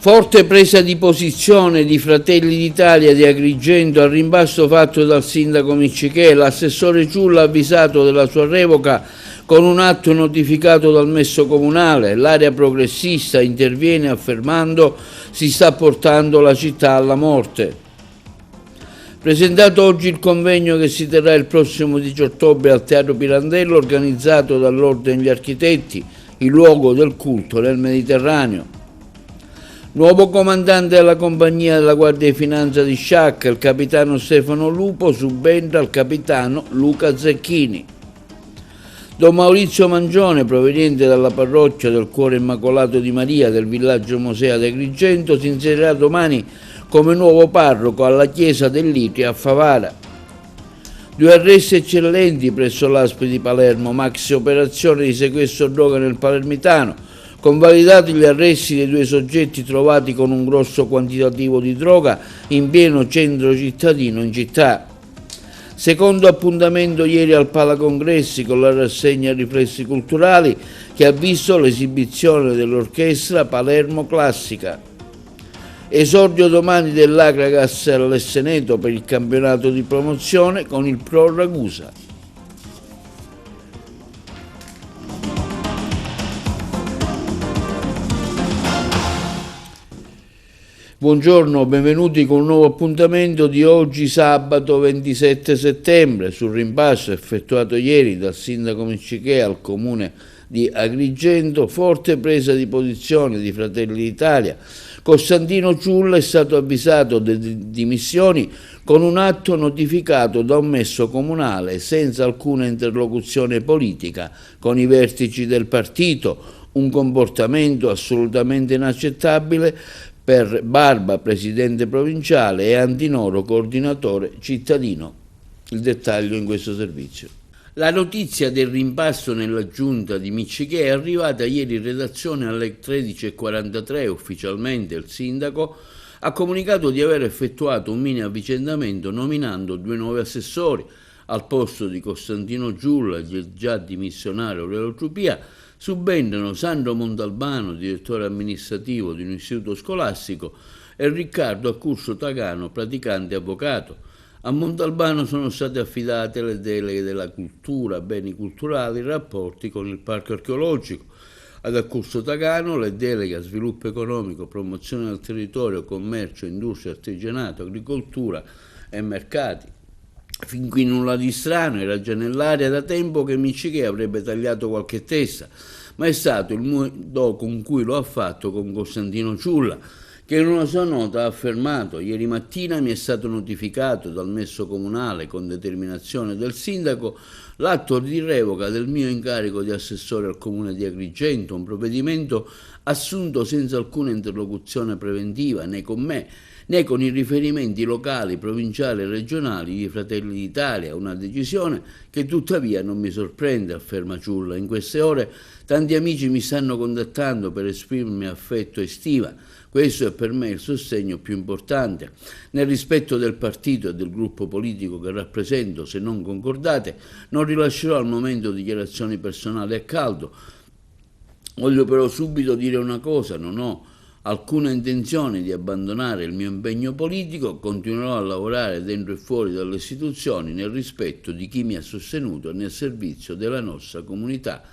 Forte presa di posizione di Fratelli d'Italia di Agrigento al rimpasto fatto dal sindaco Miccichè. L'assessore Ciulla ha avvisato della sua revoca con un atto notificato dal messo comunale. L'area progressista interviene affermando si sta portando la città alla morte. Presentato oggi il convegno che si terrà il prossimo 10 ottobre al Teatro Pirandello, organizzato dall'Ordine degli Architetti, il luogo del culto nel Mediterraneo. Nuovo comandante della compagnia della Guardia di Finanza di Sciacca, il capitano Stefano Lupo, subentra al capitano Luca Zecchini. Don Maurizio Mangione, proveniente dalla parrocchia del Cuore Immacolato di Maria del villaggio Mosea di Agrigento, si inserirà domani come nuovo parroco alla chiesa dell'Itria a Favara. 2 arresti eccellenti presso l'ASP di Palermo, maxi operazione di sequestro droga nel Palermitano. Convalidati gli arresti dei 2 soggetti trovati con un grosso quantitativo di droga in pieno centro cittadino in città. Secondo appuntamento ieri al Palacongressi con la rassegna Riflessi Culturali che ha visto l'esibizione dell'orchestra Palermo Classica. Esordio domani dell'Agragas all'Esseneto per il campionato di promozione con il Pro Ragusa. Buongiorno, benvenuti con un nuovo appuntamento di oggi sabato 27 settembre sul rimpasto effettuato ieri dal sindaco Miccichè al comune di Agrigento. Forte presa di posizione di Fratelli d'Italia. Costantino Ciulla è stato avvisato delle dimissioni con un atto notificato da un messo comunale senza alcuna interlocuzione politica con i vertici del partito, un comportamento assolutamente inaccettabile per Barba, presidente provinciale, e Antinoro, coordinatore cittadino. Il dettaglio in questo servizio. La notizia del rimpasto nella giunta di Miccichè è arrivata ieri in redazione alle 13:43. Ufficialmente il sindaco ha comunicato di aver effettuato un mini avvicendamento nominando 2 nuovi assessori al posto di Costantino Ciulla, già dimissionario Aurelio Trupia. Subentrano Sandro Montalbano, direttore amministrativo di un istituto scolastico, e Riccardo Accurso Tagano, praticante avvocato. A Montalbano sono state affidate le deleghe della cultura, beni culturali, rapporti con il parco archeologico. Ad Accurso Tagano le deleghe a sviluppo economico, promozione del territorio, commercio, industria, artigianato, agricoltura e mercati. Fin qui nulla di strano, era già nell'aria da tempo che Miccichè avrebbe tagliato qualche testa, ma è stato il modo con cui lo ha fatto con Costantino Ciulla, che in una sua nota ha affermato: ieri mattina mi è stato notificato dal messo comunale con determinazione del sindaco l'atto di revoca del mio incarico di assessore al comune di Agrigento, un provvedimento assunto senza alcuna interlocuzione preventiva né con me né con i riferimenti locali, provinciali e regionali di Fratelli d'Italia, una decisione che tuttavia non mi sorprende, afferma Ciulla. In queste ore tanti amici mi stanno contattando per esprimermi affetto e stima. Questo è per me il sostegno più importante. Nel rispetto del partito e del gruppo politico che rappresento, se non concordate, non rilascerò al momento dichiarazioni personali a caldo. Voglio però subito dire una cosa: non ho alcuna intenzione di abbandonare il mio impegno politico, continuerò a lavorare dentro e fuori dalle istituzioni nel rispetto di chi mi ha sostenuto e nel servizio della nostra comunità,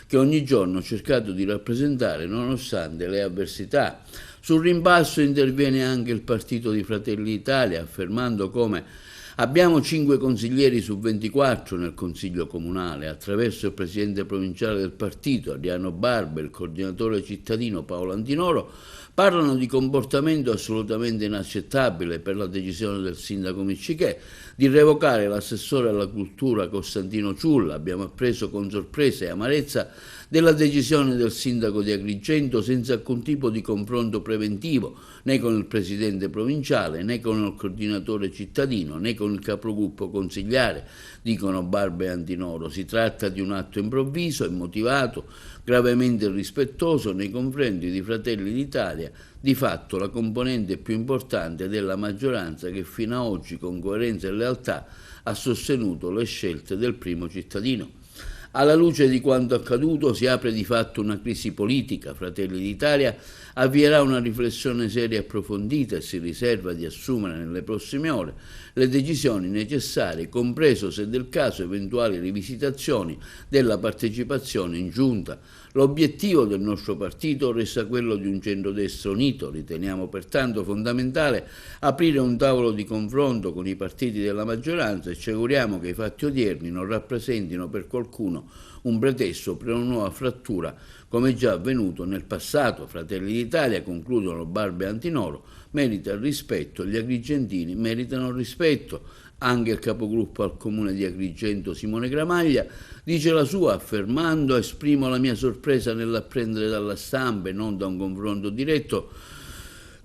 che ogni giorno ho cercato di rappresentare nonostante le avversità. Sul rimpasto interviene anche il partito di Fratelli d'Italia, affermando come abbiamo 5 consiglieri su 24 nel Consiglio Comunale, attraverso il presidente provinciale del partito, Adriano Barba, e il coordinatore cittadino Paolo Antinoro, parlano di comportamento assolutamente inaccettabile per la decisione del sindaco Miccichè di revocare l'assessore alla cultura Costantino Ciulla. Abbiamo appreso con sorpresa e amarezza della decisione del sindaco di Agrigento senza alcun tipo di confronto preventivo né con il presidente provinciale né con il coordinatore cittadino né con il capogruppo consigliare, dicono Barba e Antinoro. Si tratta di un atto improvviso, immotivato, gravemente irrispettoso nei confronti di Fratelli d'Italia, di fatto la componente più importante della maggioranza che fino ad oggi con coerenza e lealtà ha sostenuto le scelte del primo cittadino. Alla luce di quanto accaduto si apre di fatto una crisi politica. Fratelli d'Italia avvierà una riflessione seria e approfondita e si riserva di assumere nelle prossime ore le decisioni necessarie, compreso, se del caso, eventuali rivisitazioni della partecipazione in giunta. L'obiettivo del nostro partito resta quello di un centrodestra unito. Riteniamo pertanto fondamentale aprire un tavolo di confronto con i partiti della maggioranza e ci auguriamo che i fatti odierni non rappresentino per qualcuno un pretesto per una nuova frattura, come già avvenuto nel passato. Fratelli d'Italia, concludono Barba e Antinoro, merita il rispetto, gli agrigentini meritano il rispetto. Anche il capogruppo al comune di Agrigento, Simone Gramaglia, dice la sua affermando: esprimo la mia sorpresa nell'apprendere dalla stampa e non da un confronto diretto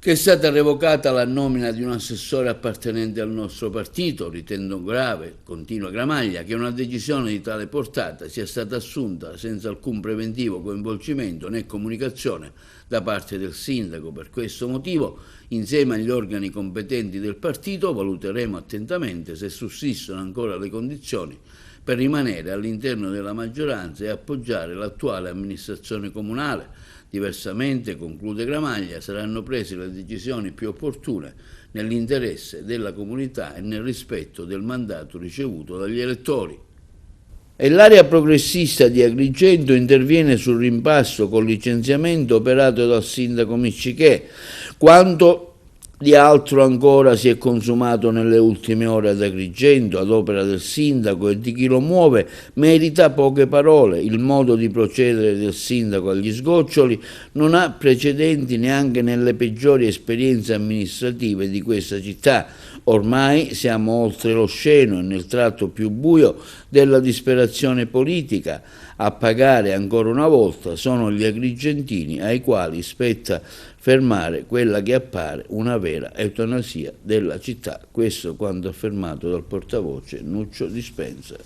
che è stata revocata la nomina di un assessore appartenente al nostro partito. Ritengo grave, continua Gramaglia, che una decisione di tale portata sia stata assunta senza alcun preventivo coinvolgimento né comunicazione da parte del sindaco. Per questo motivo, insieme agli organi competenti del partito, valuteremo attentamente se sussistono ancora le condizioni per rimanere all'interno della maggioranza e appoggiare l'attuale amministrazione comunale. Diversamente, conclude Gramaglia, saranno prese le decisioni più opportune nell'interesse della comunità e nel rispetto del mandato ricevuto dagli elettori. E l'area progressista di Agrigento interviene sul rimpasto col licenziamento operato dal sindaco Miccichè. Quanto di altro ancora si è consumato nelle ultime ore ad Agrigento ad opera del sindaco e di chi lo muove merita poche parole. Il modo di procedere del sindaco agli sgoccioli non ha precedenti neanche nelle peggiori esperienze amministrative di questa città. Ormai siamo oltre l'osceno e nel tratto più buio della disperazione politica. A pagare ancora una volta sono gli agrigentini, ai quali spetta fermare quella che appare una vera eutanasia della città. Questo quanto affermato dal portavoce Nuccio Dispenza.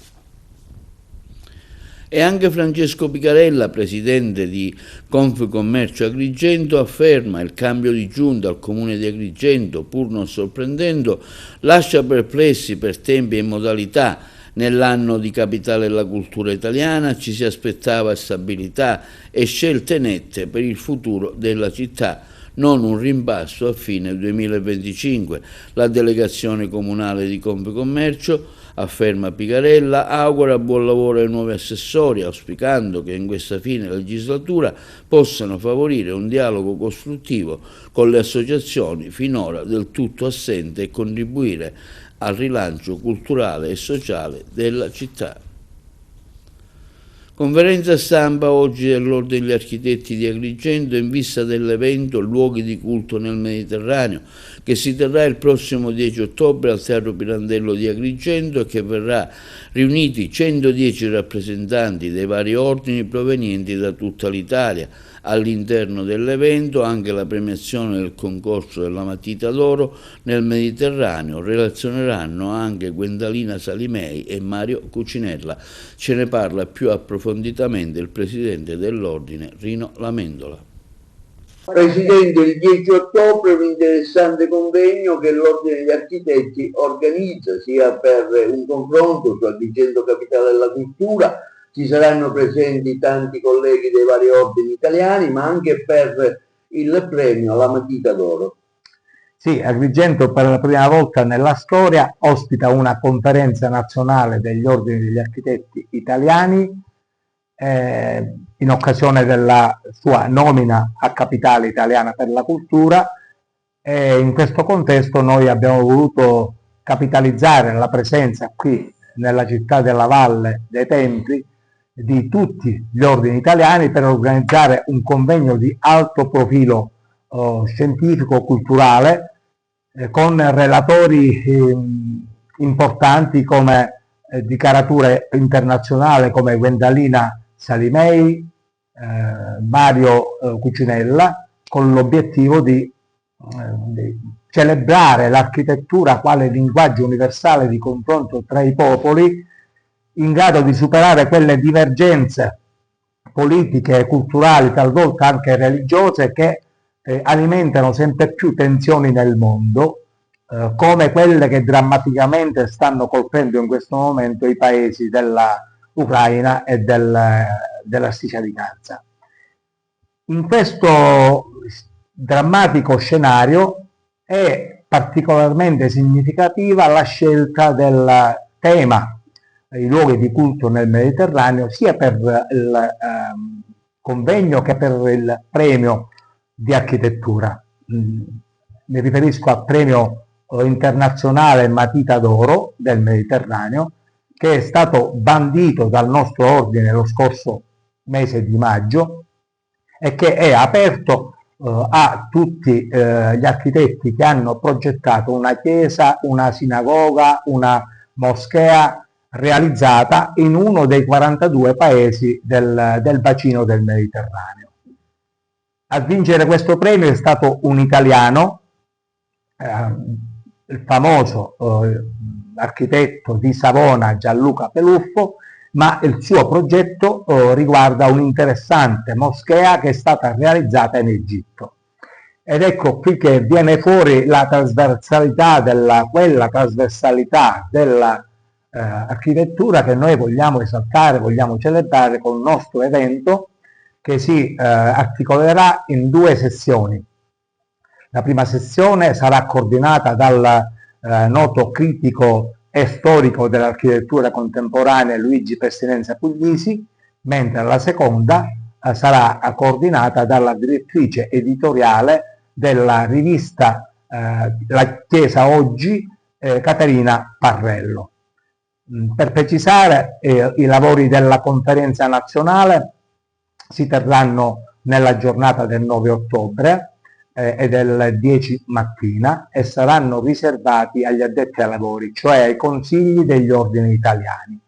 E anche Francesco Picarella, presidente di Confcommercio Agrigento, afferma: il cambio di giunta al comune di Agrigento, pur non sorprendendo, lascia perplessi per tempi e modalità. Nell'anno di capitale della cultura italiana ci si aspettava stabilità e scelte nette per il futuro della città, non un rimpasto a fine 2025. La delegazione comunale di Confcommercio, afferma Picarella, augura buon lavoro ai nuovi assessori, auspicando che in questa fine legislatura possano favorire un dialogo costruttivo con le associazioni finora del tutto assenti e contribuire al rilancio culturale e sociale della città. Conferenza stampa oggi dell'Ordine degli Architetti di Agrigento in vista dell'evento Luoghi di culto nel Mediterraneo, che si terrà il prossimo 10 ottobre al Teatro Pirandello di Agrigento e che verrà riuniti 110 rappresentanti dei vari ordini provenienti da tutta l'Italia. All'interno dell'evento anche la premiazione del concorso della Matita d'Oro nel Mediterraneo. Relazioneranno anche Gwendalina Salimei e Mario Cucinella. Ce ne parla più approfonditamente il presidente dell'ordine Rino Lamendola. Presidente, il 10 ottobre un interessante convegno che l'Ordine degli Architetti organizza sia per un confronto su Agrigento Capitale della Cultura. Ci saranno presenti tanti colleghi dei vari ordini italiani, ma anche per il premio alla Matita d'Oro. Sì, Agrigento per la prima volta nella storia ospita una conferenza nazionale degli ordini degli architetti italiani in occasione della sua nomina a capitale italiana per la cultura, e in questo contesto noi abbiamo voluto capitalizzare la presenza qui nella città della Valle dei Templi di tutti gli ordini italiani per organizzare un convegno di alto profilo scientifico-culturale con relatori importanti come di caratura internazionale come Gwendalina Salimei, Mario Cucinella, con l'obiettivo di celebrare l'architettura quale linguaggio universale di confronto tra i popoli, in grado di superare quelle divergenze politiche e culturali, talvolta anche religiose, che alimentano sempre più tensioni nel mondo, come quelle che drammaticamente stanno colpendo in questo momento i paesi della ucraina e della Sicilia. In questo drammatico scenario è particolarmente significativa la scelta del tema i luoghi di culto nel Mediterraneo, sia per il convegno che per il premio di architettura. Mi riferisco al premio internazionale Matita d'Oro del Mediterraneo, che è stato bandito dal nostro ordine lo scorso mese di maggio e che è aperto a tutti gli architetti che hanno progettato una chiesa, una sinagoga, una moschea realizzata in uno dei 42 paesi del bacino del Mediterraneo. A vincere questo premio è stato un italiano, il famoso architetto di Savona Gianluca Peluffo, ma il suo progetto riguarda un'interessante moschea che è stata realizzata in Egitto. Ed ecco qui che viene fuori la trasversalità quella trasversalità dell'architettura che noi vogliamo esaltare, vogliamo celebrare con il nostro evento, che si articolerà in 2 sessioni. La prima sessione sarà coordinata dal noto critico e storico dell'architettura contemporanea Luigi Pestinenza Puglisi, mentre la seconda sarà coordinata dalla direttrice editoriale della rivista La Chiesa Oggi, Caterina Parrello. Per precisare, i lavori della conferenza nazionale si terranno nella giornata del 9 ottobre e del 10 mattina e saranno riservati agli addetti ai lavori, cioè ai consigli degli ordini italiani,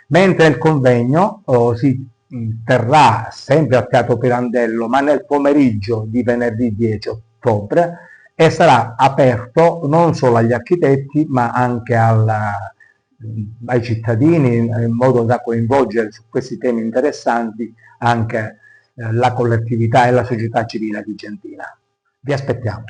mentre il convegno si terrà sempre al Teatro Pirandello, ma nel pomeriggio di venerdì 10 ottobre, e sarà aperto non solo agli architetti ma anche ai cittadini, in modo da coinvolgere su questi temi interessanti anche la collettività e la società civile argentina. Vi aspettiamo.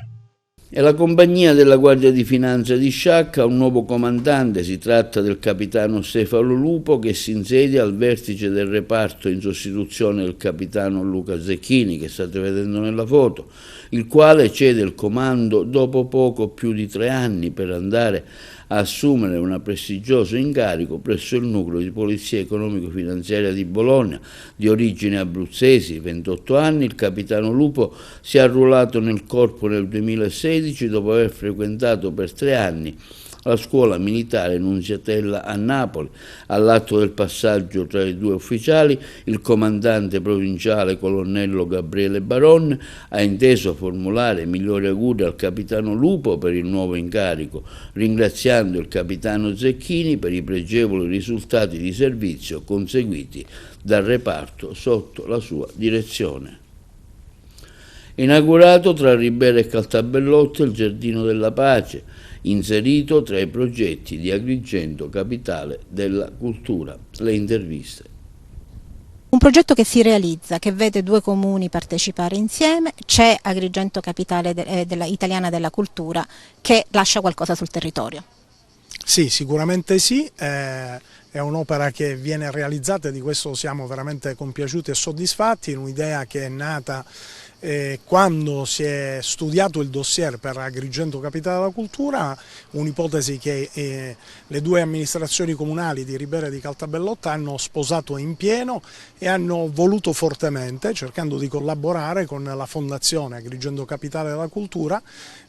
E la compagnia della Guardia di Finanza di Sciacca ha un nuovo comandante. Si tratta del capitano Stefano Lupo, che si insedia al vertice del reparto in sostituzione del capitano Luca Zecchini, che state vedendo nella foto, il quale cede il comando dopo poco più di 3 anni per andare a assumere un prestigioso incarico presso il nucleo di polizia economico-finanziaria di Bologna. Di origini abruzzesi, 28 anni, il capitano Lupo si è arruolato nel corpo nel 2016 dopo aver frequentato per 3 anni la scuola militare Nunziatella a Napoli. All'atto del passaggio tra i 2 ufficiali, il comandante provinciale colonnello Gabriele Baron ha inteso formulare migliori auguri al capitano Lupo per il nuovo incarico, ringraziando il capitano Zecchini per i pregevoli risultati di servizio conseguiti dal reparto sotto la sua direzione. Inaugurato tra Ribera e Caltabellotta il Giardino della Pace, inserito tra i progetti di Agrigento Capitale della Cultura. Le interviste. Un progetto che si realizza, che vede 2 comuni partecipare insieme, c'è Agrigento Capitale Italiana della Cultura, che lascia qualcosa sul territorio. Sì, sicuramente sì, è un'opera che viene realizzata e di questo siamo veramente compiaciuti e soddisfatti, un'idea che è nata quando si è studiato il dossier per Agrigento Capitale della Cultura, un'ipotesi che le 2 amministrazioni comunali di Ribera e di Caltabellotta hanno sposato in pieno e hanno voluto fortemente, cercando di collaborare con la Fondazione Agrigento Capitale della Cultura,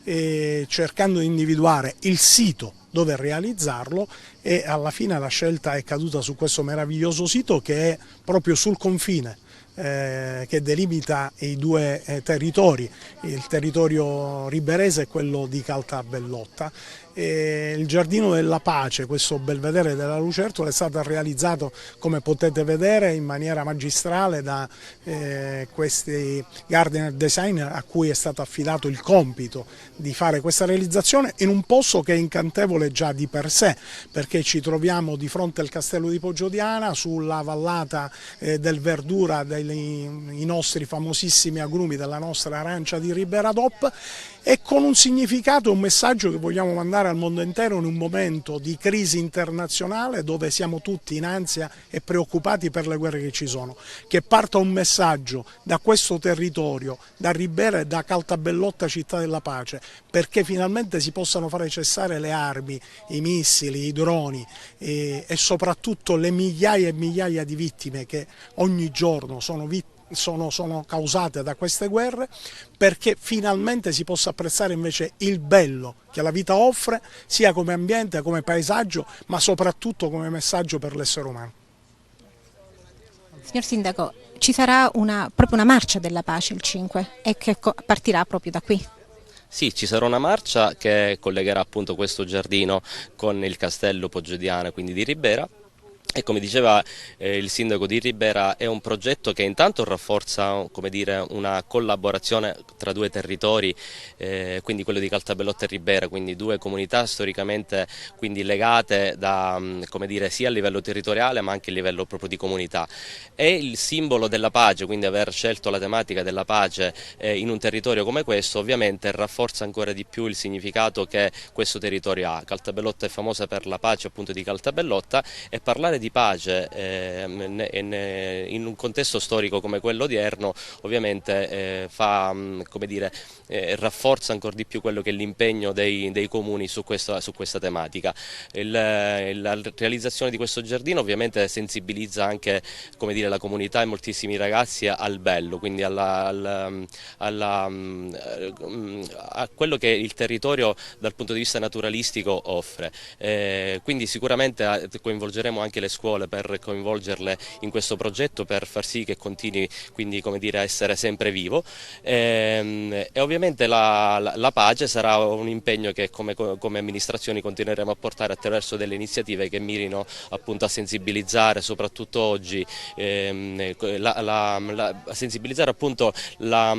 cercando di individuare il sito dove realizzarlo, e alla fine la scelta è caduta su questo meraviglioso sito che è proprio sul confine che delimita i 2 territori, il territorio riberese e quello di Caltabellotta. Il Giardino della Pace, questo belvedere della lucertola, è stato realizzato, come potete vedere, in maniera magistrale da questi gardener designer a cui è stato affidato il compito di fare questa realizzazione in un posto che è incantevole già di per sé, perché ci troviamo di fronte al castello di Poggiodiana, sulla vallata del Verdura, i nostri famosissimi agrumi della nostra arancia di Ribera DOP, e con un significato, un messaggio che vogliamo mandare al mondo intero in un momento di crisi internazionale dove siamo tutti in ansia e preoccupati per le guerre che ci sono, che parta un messaggio da questo territorio, da Ribera e da Caltabellotta città della pace, perché finalmente si possano fare cessare le armi, i missili, i droni e soprattutto le migliaia e migliaia di vittime che ogni giorno sono causate da queste guerre, perché finalmente si possa apprezzare invece il bello che la vita offre, sia come ambiente, come paesaggio, ma soprattutto come messaggio per l'essere umano. Signor Sindaco, ci sarà proprio una marcia della pace il 5 e che partirà proprio da qui? Sì, ci sarà una marcia che collegherà appunto questo giardino con il castello Poggiodiano, quindi di Ribera. E come diceva il sindaco di Ribera, è un progetto che intanto rafforza, come dire, una collaborazione tra due territori, quindi quello di Caltabellotta e Ribera, quindi due comunità storicamente quindi legate da, come dire, sia a livello territoriale ma anche a livello proprio di comunità. È il simbolo della pace, quindi aver scelto la tematica della pace in un territorio come questo ovviamente rafforza ancora di più il significato che questo territorio ha. Caltabellotta è famosa per la pace appunto di Caltabellotta, e parlare di pace in un contesto storico come quello odierno ovviamente fa, come dire, rafforza ancora di più quello che è l'impegno dei comuni su questa tematica. La realizzazione di questo giardino ovviamente sensibilizza anche, come dire, la comunità e moltissimi ragazzi al bello, quindi a quello che il territorio dal punto di vista naturalistico offre. Quindi sicuramente coinvolgeremo anche le scuole per coinvolgerle in questo progetto, per far sì che continui quindi, come dire, a essere sempre vivo, e ovviamente la pace sarà un impegno che come amministrazioni continueremo a portare attraverso delle iniziative che mirino appunto a sensibilizzare soprattutto oggi, a sensibilizzare appunto la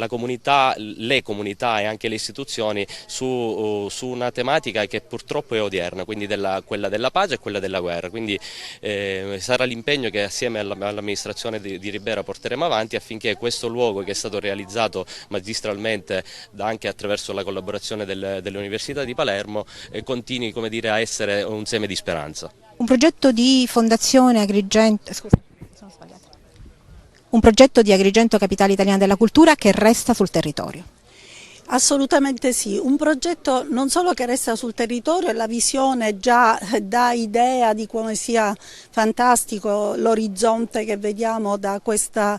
comunità, le comunità e anche le istituzioni su una tematica che purtroppo è odierna, quindi quella della pace e quella della guerra. Quindi sarà l'impegno che assieme all'amministrazione di Ribera porteremo avanti affinché questo luogo, che è stato realizzato magistralmente anche attraverso la collaborazione delle università di Palermo, continui, come dire, a essere un seme di speranza. Un progetto di Fondazione Agrigento, un progetto di Agrigento Capitale Italiana della Cultura che resta sul territorio. Assolutamente sì, un progetto non solo che resta sul territorio, e la visione già dà idea di come sia fantastico l'orizzonte che vediamo da questo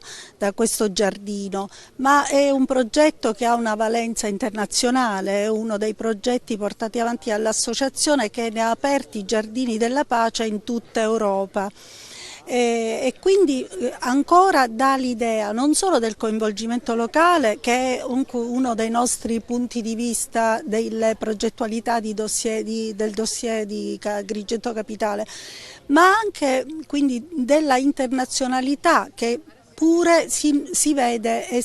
giardino, ma è un progetto che ha una valenza internazionale, è uno dei progetti portati avanti dall'associazione che ne ha aperti i giardini della pace in tutta Europa. E quindi ancora dà l'idea non solo del coinvolgimento locale, che è uno dei nostri punti di vista delle progettualità del dossier di Agrigento Capitale, ma anche quindi della internazionalità che pure si vede e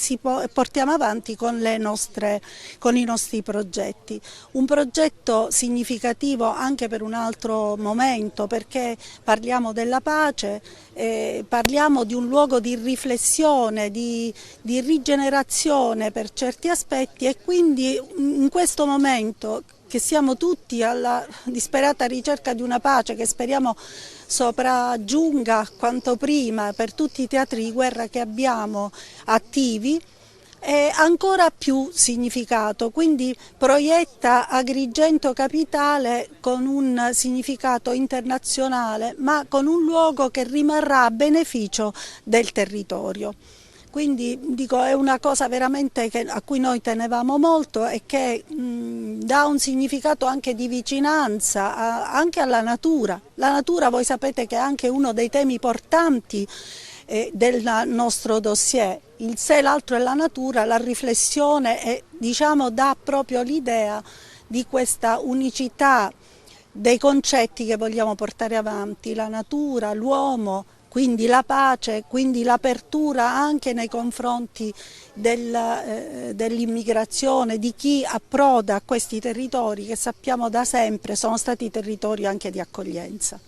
portiamo avanti con i nostri progetti. Un progetto significativo anche per un altro momento, perché parliamo della pace, parliamo di un luogo di riflessione, di rigenerazione per certi aspetti, e quindi in questo momento che siamo tutti alla disperata ricerca di una pace che speriamo sopraggiunga quanto prima per tutti i teatri di guerra che abbiamo attivi, è ancora più significato, quindi proietta Agrigento Capitale con un significato internazionale, ma con un luogo che rimarrà a beneficio del territorio. Quindi dico, è una cosa veramente a cui noi tenevamo molto e che dà un significato anche di vicinanza anche alla natura. La natura, voi sapete che è anche uno dei temi portanti del nostro dossier. Il sé, l'altro e la natura, la riflessione dà proprio l'idea di questa unicità dei concetti che vogliamo portare avanti, la natura, l'uomo, quindi la pace, quindi l'apertura anche nei confronti dell'immigrazione, di chi approda a questi territori che sappiamo da sempre sono stati territori anche di accoglienza.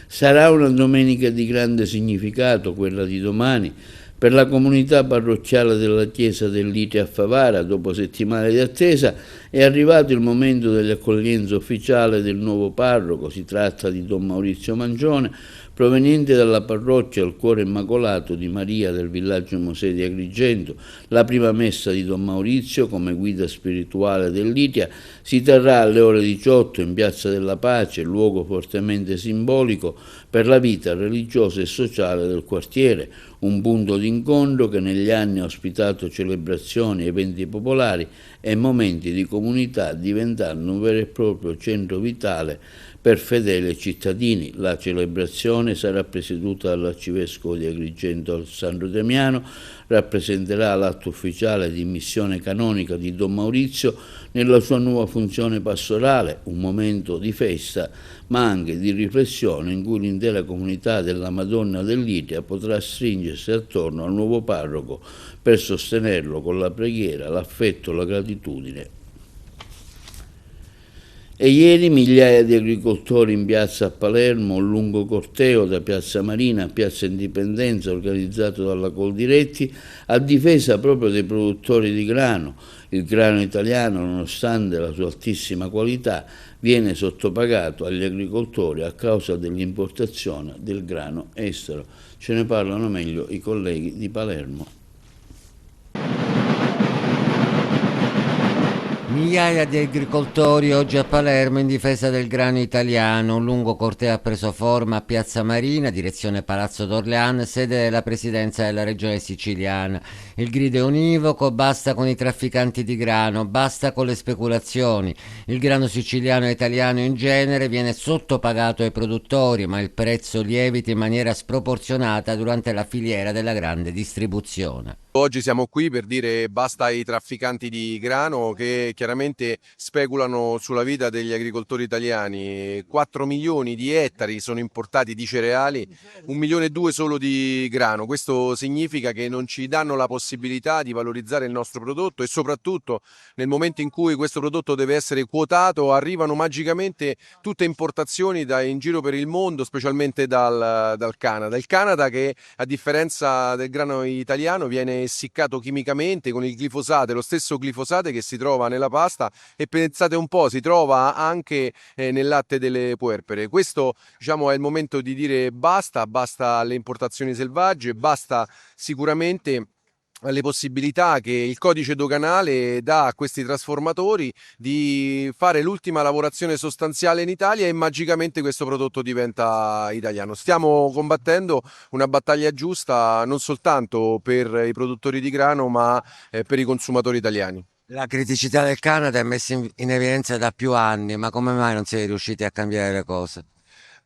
Sarà una domenica di grande significato, quella di domani, Per la comunità parrocchiale della chiesa del Lite a Favara, dopo settimane di attesa, è arrivato il momento dell'accoglienza ufficiale del nuovo parroco. Si tratta di Don Maurizio Mangione, proveniente dalla parrocchia Il Cuore Immacolato di Maria del villaggio Mosè di Agrigento. La prima messa di Don Maurizio, come guida spirituale dell'Itia, si terrà alle ore 18 in Piazza della Pace, luogo fortemente simbolico per la vita religiosa e sociale del quartiere, un punto d'incontro che negli anni ha ospitato celebrazioni, eventi popolari e momenti di comunità, diventando un vero e proprio centro vitale per fedeli e cittadini. La celebrazione sarà presieduta dall'arcivescovo di Agrigento Sandro Damiano, rappresenterà l'atto ufficiale di missione canonica di Don Maurizio nella sua nuova funzione pastorale, un momento di festa ma anche di riflessione in cui l'intera comunità della Madonna dell'Itia potrà stringersi attorno al nuovo parroco per sostenerlo con la preghiera, l'affetto, la gratitudine. E ieri migliaia di agricoltori in piazza a Palermo, un lungo corteo da Piazza Marina a Piazza Indipendenza organizzato dalla Coldiretti a difesa proprio dei produttori di grano. Il grano italiano, nonostante la sua altissima qualità, viene sottopagato agli agricoltori a causa dell'importazione del grano estero. Ce ne parlano meglio i colleghi di Palermo. Migliaia di agricoltori oggi a Palermo in difesa del grano italiano. Un lungo corteo ha preso forma a Piazza Marina, direzione Palazzo d'Orléans, sede della presidenza della regione siciliana. Il grido è univoco: basta con i trafficanti di grano, basta con le speculazioni. Il grano siciliano e italiano in genere viene sottopagato ai produttori, ma il prezzo lievita in maniera sproporzionata durante la filiera della grande distribuzione. Oggi siamo qui per dire basta ai trafficanti di grano che chiaramente speculano sulla vita degli agricoltori italiani. 4 milioni di ettari sono importati di cereali, 1,2 milioni solo di grano. Questo significa che non ci danno la possibilità di valorizzare il nostro prodotto e soprattutto nel momento in cui questo prodotto deve essere quotato arrivano magicamente tutte importazioni in giro per il mondo, specialmente dal Canada. Il Canada che a differenza del grano italiano viene essiccato chimicamente con il glifosate, lo stesso glifosate che si trova nella pasta e pensate un po' si trova anche nel latte delle puerpere. Questo diciamo è il momento di dire basta alle importazioni selvagge, basta sicuramente alle possibilità che il codice doganale dà a questi trasformatori di fare l'ultima lavorazione sostanziale in Italia e magicamente questo prodotto diventa italiano. Stiamo combattendo una battaglia giusta non soltanto per i produttori di grano ma per i consumatori italiani. La criticità del Canada è messa in evidenza da più anni, ma come mai non siete riusciti a cambiare le cose?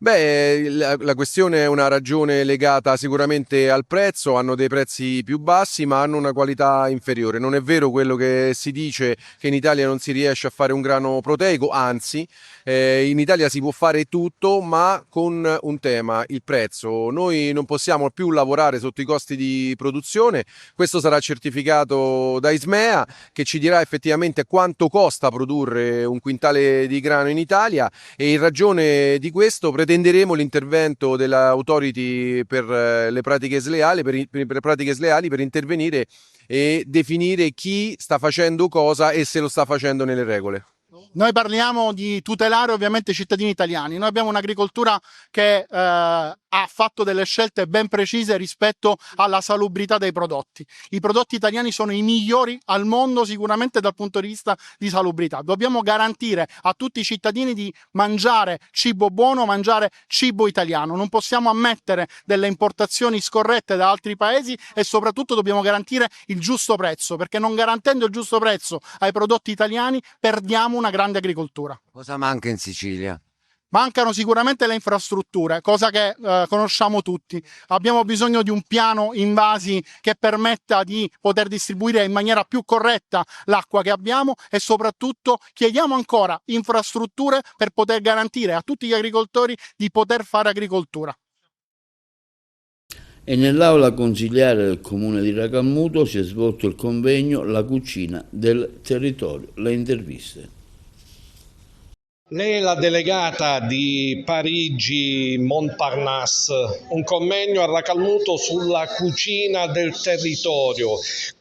Beh, la questione è una ragione legata sicuramente al prezzo, hanno dei prezzi più bassi ma hanno una qualità inferiore. Non è vero quello che si dice che in Italia non si riesce a fare un grano proteico, anzi in Italia si può fare tutto ma con un tema, il prezzo. Noi non possiamo più lavorare sotto i costi di produzione, questo sarà certificato da Ismea che ci dirà effettivamente quanto costa produrre un quintale di grano in Italia e in ragione di questo pretenderemo l'intervento dell'autority per le pratiche sleali, per intervenire e definire chi sta facendo cosa e se lo sta facendo nelle regole. Noi parliamo di tutelare ovviamente i cittadini italiani. Noi abbiamo un'agricoltura che ha fatto delle scelte ben precise rispetto alla salubrità dei prodotti. I prodotti italiani sono i migliori al mondo sicuramente dal punto di vista di salubrità. Dobbiamo garantire a tutti i cittadini di mangiare cibo buono, mangiare cibo italiano. Non possiamo ammettere delle importazioni scorrette da altri paesi e soprattutto dobbiamo garantire il giusto prezzo, perché non garantendo il giusto prezzo ai prodotti italiani perdiamo una grande agricoltura. Cosa manca in Sicilia? Mancano sicuramente le infrastrutture, cosa che conosciamo tutti. Abbiamo bisogno di un piano invasi che permetta di poter distribuire in maniera più corretta l'acqua che abbiamo e soprattutto chiediamo ancora infrastrutture per poter garantire a tutti gli agricoltori di poter fare agricoltura. E nell'aula consiliare del comune di Racalmuto si è svolto il convegno La cucina del territorio. Le interviste. Lei è la delegata di Parigi Montparnasse, un convegno a Racalmuto sulla cucina del territorio.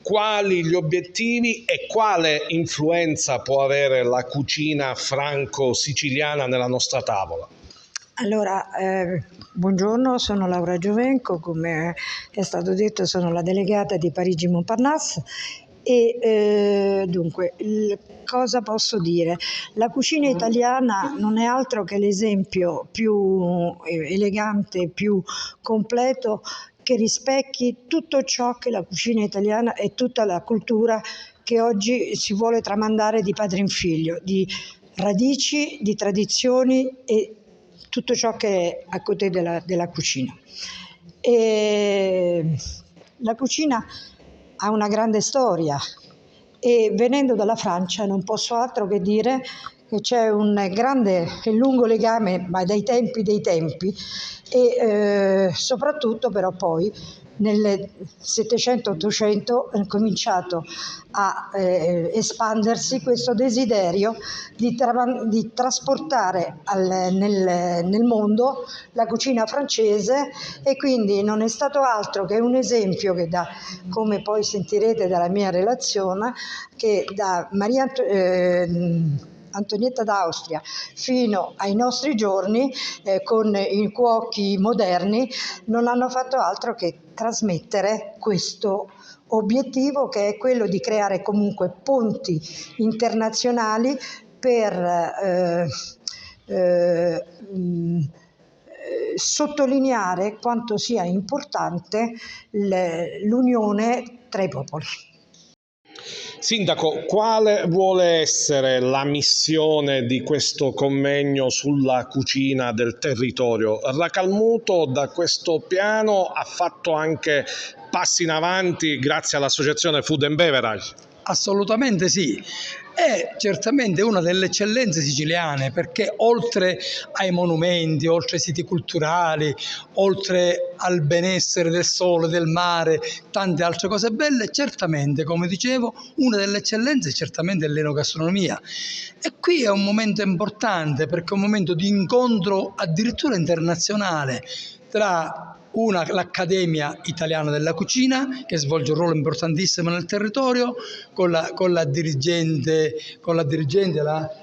Quali gli obiettivi e quale influenza può avere la cucina franco-siciliana nella nostra tavola? Allora, buongiorno, sono Laura Giovenco, come è stato detto sono la delegata di Parigi Montparnasse e dunque cosa posso dire? La cucina italiana non è altro che l'esempio più elegante, più completo che rispecchi tutto ciò che la cucina italiana e tutta la cultura che oggi si vuole tramandare di padre in figlio, di radici, di tradizioni e tutto ciò che è a côté della cucina. E la cucina ha una grande storia e venendo dalla Francia non posso altro che dire che c'è un grande e lungo legame, ma dai tempi dei tempi, e soprattutto però poi nel 700-800 è cominciato a espandersi questo desiderio di trasportare nel mondo la cucina francese, e quindi non è stato altro che un esempio che come poi sentirete dalla mia relazione, che da Antonietta d'Austria fino ai nostri giorni con i cuochi moderni non hanno fatto altro che trasmettere questo obiettivo, che è quello di creare comunque ponti internazionali per sottolineare quanto sia importante l'unione tra i popoli. Sindaco, quale vuole essere la missione di questo convegno sulla cucina del territorio? Racalmuto da questo piano ha fatto anche passi in avanti grazie all'associazione Food and Beverage? Assolutamente sì, è certamente una delle eccellenze siciliane, perché oltre ai monumenti, oltre ai siti culturali, oltre al benessere del sole, del mare, tante altre cose belle, certamente, come dicevo, una delle eccellenze è certamente l'enogastronomia. E qui è un momento importante, perché è un momento di incontro addirittura internazionale tra l'Accademia Italiana della Cucina, che svolge un ruolo importantissimo nel territorio, con la dirigente,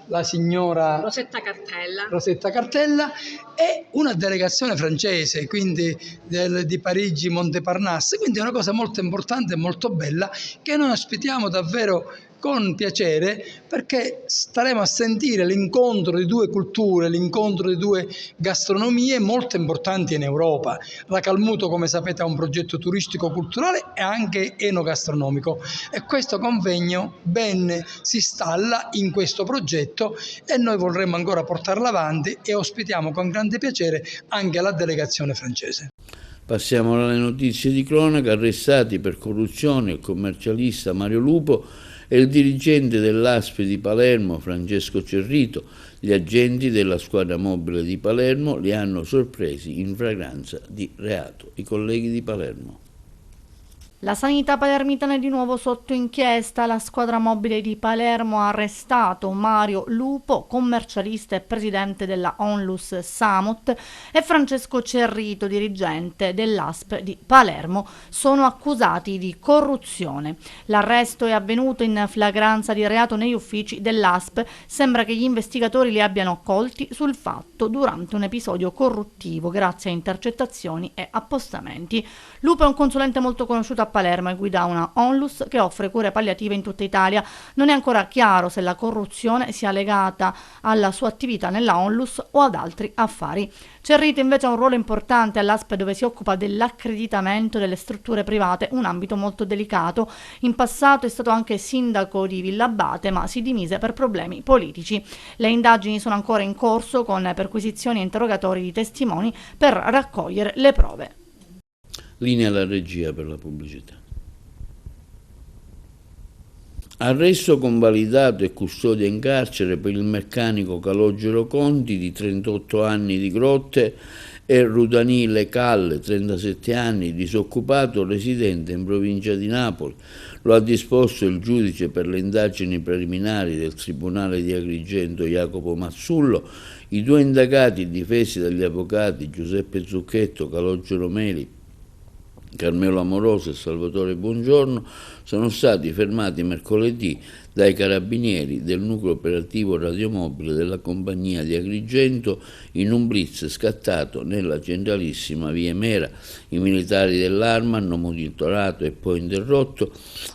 la signora Rosetta Cartella, e una delegazione francese, quindi di Parigi Montparnasse. Quindi è una cosa molto importante e molto bella, che noi ospitiamo davvero con piacere, perché staremo a sentire l'incontro di due culture, l'incontro di due gastronomie molto importanti in Europa. Racalmuto, come sapete, ha un progetto turistico-culturale e anche enogastronomico, e questo convegno ben si installa in questo progetto, e noi vorremmo ancora portarlo avanti, e ospitiamo con grande piacere anche la delegazione francese. Passiamo alle notizie di cronaca. Arrestati per corruzione il commercialista Mario Lupo e il dirigente dell'ASP di Palermo Francesco Cerrito. Gli agenti della squadra mobile di Palermo li hanno sorpresi in flagranza di reato. I colleghi di Palermo. La sanità palermitana è di nuovo sotto inchiesta. La squadra mobile di Palermo ha arrestato Mario Lupo, commercialista e presidente della Onlus Samot, e Francesco Cerrito, dirigente dell'ASP di Palermo. Sono accusati di corruzione. L'arresto è avvenuto in flagranza di reato negli uffici dell'ASP. Sembra che gli investigatori li abbiano colti sul fatto durante un episodio corruttivo grazie a intercettazioni e appostamenti. Lupo è un consulente molto conosciuto a Palermo e guida una Onlus che offre cure palliative in tutta Italia. Non è ancora chiaro se la corruzione sia legata alla sua attività nella Onlus o ad altri affari. Cerrito invece ha un ruolo importante all'ASP, dove si occupa dell'accreditamento delle strutture private, un ambito molto delicato. In passato è stato anche sindaco di Villabate, ma si dimise per problemi politici. Le indagini sono ancora in corso, con perquisizioni e interrogatori di testimoni per raccogliere le prove. Linea alla regia per la pubblicità. Arresto convalidato e custodia in carcere per il meccanico Calogero Conti, di 38 anni, di Grotte, e Rudanile Calle, 37 anni, disoccupato, residente in provincia di Napoli. Lo ha disposto il giudice per le indagini preliminari del Tribunale di Agrigento Jacopo Mazzullo. I due indagati, difesi dagli avvocati Giuseppe Zucchetto, Calogero Meli, Carmelo Amoroso e Salvatore Buongiorno, sono stati fermati mercoledì dai carabinieri del nucleo operativo radiomobile della compagnia di Agrigento in un blitz scattato nella centralissima via Mera. I militari dell'Arma hanno monitorato e poi interrotto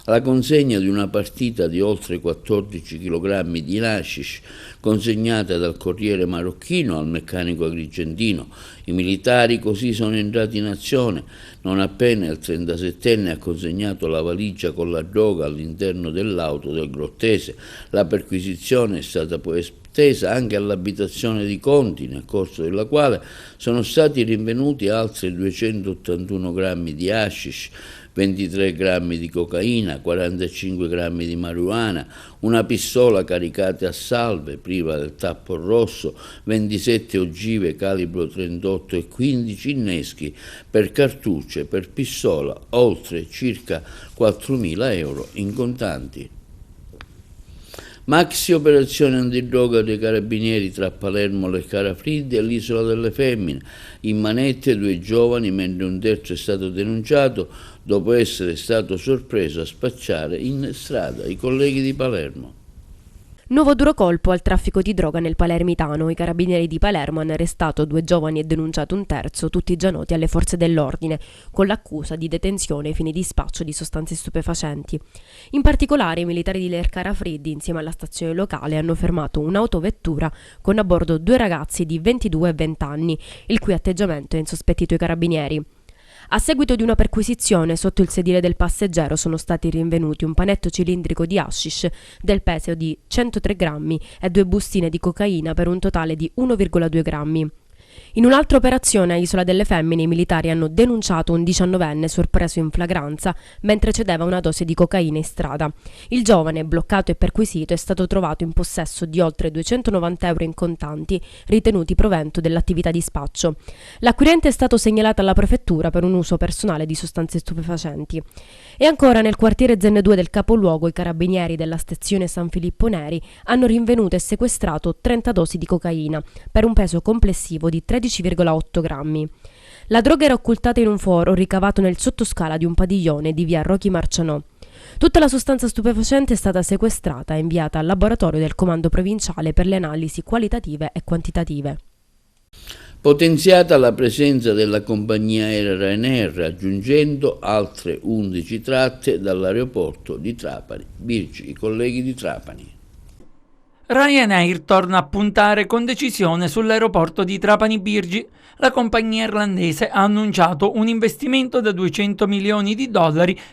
la consegna di una partita di oltre 14 kg di hashish consegnata dal corriere marocchino al meccanico agrigentino. I militari così sono entrati in azione non appena il 37enne ha consegnato la valigia con la droga all'interno dell'auto del grottese. La perquisizione è stata poi estesa anche all'abitazione di Conti, nel corso della quale sono stati rinvenuti altri 281 grammi di hashish, 23 grammi di cocaina, 45 grammi di marijuana, una pistola caricata a salve priva del tappo rosso, 27 ogive calibro 38 e 15 inneschi per cartucce per pistola, oltre circa 4.000 euro in contanti. Maxi operazione antidroga dei carabinieri tra Palermo, Leccara Friddi e l'Isola delle Femmine. In manette 2 giovani, mentre un terzo è stato denunciato dopo essere stato sorpreso a spacciare in strada. I colleghi di Palermo. Nuovo duro colpo al traffico di droga nel palermitano. I carabinieri di Palermo hanno arrestato 2 giovani e denunciato un terzo, tutti già noti alle forze dell'ordine, con l'accusa di detenzione ai fini di spaccio di sostanze stupefacenti. In particolare i militari di Leccara Friddi, insieme alla stazione locale, hanno fermato un'autovettura con a bordo 2 ragazzi di 22 e 20 anni, il cui atteggiamento è insospettito ai carabinieri. A seguito di una perquisizione, sotto il sedile del passeggero sono stati rinvenuti un panetto cilindrico di hashish del peso di 103 grammi e 2 bustine di cocaina per un totale di 1,2 grammi. In un'altra operazione a Isola delle Femmine i militari hanno denunciato un 19enne sorpreso in flagranza mentre cedeva una dose di cocaina in strada. Il giovane, bloccato e perquisito, è stato trovato in possesso di oltre 290 euro in contanti ritenuti provento dell'attività di spaccio. L'acquirente è stato segnalato alla prefettura per un uso personale di sostanze stupefacenti. E ancora nel quartiere Zen 2 del capoluogo i carabinieri della stazione San Filippo Neri hanno rinvenuto e sequestrato 30 dosi di cocaina per un peso complessivo di 13,8 grammi. La droga era occultata in un foro ricavato nel sottoscala di un padiglione di via Rochi Marcianò. Tutta la sostanza stupefacente è stata sequestrata e inviata al laboratorio del Comando Provinciale per le analisi qualitative e quantitative. Potenziata la presenza della compagnia aerea Ryanair, aggiungendo altre 11 tratte dall'aeroporto di Trapani. Birgi, i colleghi di Trapani. Ryanair torna a puntare con decisione sull'aeroporto di Trapani Birgi. La compagnia irlandese ha annunciato un investimento da $200 milioni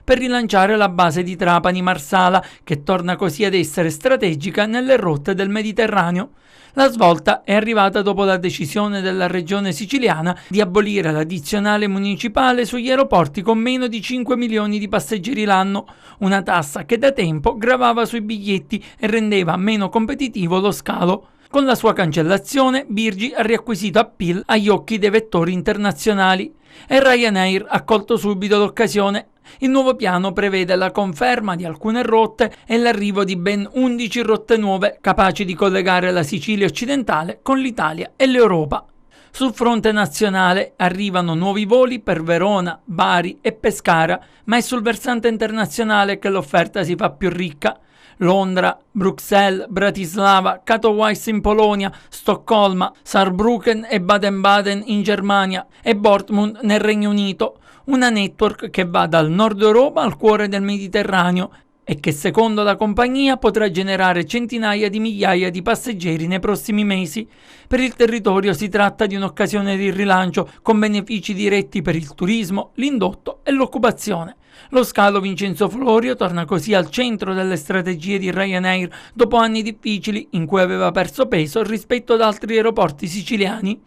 per rilanciare la base di Trapani Marsala, che torna così ad essere strategica nelle rotte del Mediterraneo. La svolta è arrivata dopo la decisione della regione siciliana di abolire l'addizionale municipale sugli aeroporti con meno di 5 milioni di passeggeri l'anno, una tassa che da tempo gravava sui biglietti e rendeva meno competitivo lo scalo. Con la sua cancellazione, Birgi ha riacquisito appeal agli occhi dei vettori internazionali e Ryanair ha colto subito l'occasione. Il nuovo piano prevede la conferma di alcune rotte e l'arrivo di ben 11 rotte nuove capaci di collegare la Sicilia occidentale con l'Italia e l'Europa. Sul fronte nazionale arrivano nuovi voli per Verona, Bari e Pescara, ma è sul versante internazionale che l'offerta si fa più ricca. Londra, Bruxelles, Bratislava, Katowice in Polonia, Stoccolma, Saarbrücken e Baden-Baden in Germania e Dortmund nel Regno Unito. Una network che va dal nord Europa al cuore del Mediterraneo e che secondo la compagnia potrà generare centinaia di migliaia di passeggeri nei prossimi mesi. Per il territorio si tratta di un'occasione di rilancio con benefici diretti per il turismo, l'indotto e l'occupazione. Lo scalo Vincenzo Florio torna così al centro delle strategie di Ryanair dopo anni difficili in cui aveva perso peso rispetto ad altri aeroporti siciliani.